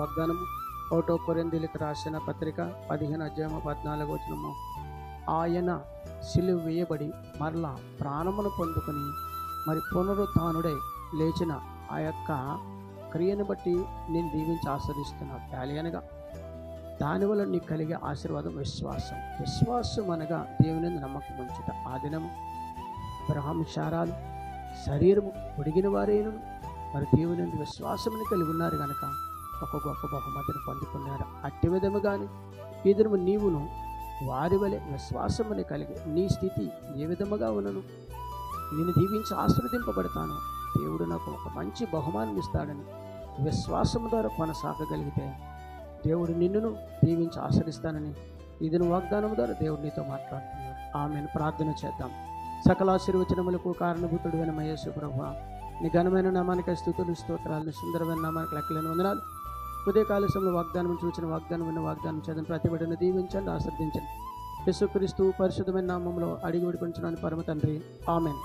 వాగ్దానము 1 కొరింథీయులకు రాసిన పత్రిక 15:14 ఆయన సిలువ వేయబడి మరలా ప్రాణమును పొందుకొని మరి పునరుత్థానుడై లేచిన ఆ యొక్క క్రియను బట్టి నేను దీవించి ఆశ్రయిస్తున్నాను. అనగా దానివల్ల నీకు కలిగే ఆశీర్వాదం విశ్వాసం అనగా దేవుని నమ్మకం ఉంచుట. ఆ దినము అబ్రహాము శారాలు శరీరము పొడిగిన వారేను మరి దేవుని విశ్వాసముని కలిగి ఉన్నారు కనుక ఒక గొప్ప బహుమతిని పొందుకున్నారు. అట్టి విధముగాని ఈ దినము నీవును వారి వలె విశ్వాసముని కలిగి నీ స్థితి ఏ విధముగా ఉన్నను నేను దీవించి ఆశీర్వదింపబడతాను, దేవుడు నాకు ఒక మంచి బహుమానం ఇస్తాడని విశ్వాసం ద్వారా కొనసాగగలిగితే దేవుడు నిన్నును దీవించి ఆశీర్వదిస్తానని ఇది వాగ్దానం ద్వారా దేవుడు నీతో మాట్లాడుతున్నాడు. ఆమెను ప్రార్థన చేద్దాం. సకల ఆశీర్వచనములకు కారణభూతుడు అయిన యేసు ప్రభువా, నీ ఘనమైన నామానికి స్తుతులు స్తోత్రాలను, సుందరమైన నామానికి లెక్కలేని వందనాలు. ఉదయకాల సమయంలో వాగ్దానం చూసిన వాగ్దానం చేద్దాం. ప్రతి బిడ్డను దీవించండి, ఆశీర్వదించండి. యేసుక్రీస్తు పరిశుద్ధమైన నామంలో అడిగి వేడుకొంచున్నాను పరమ తండ్రి, ఆమేన్.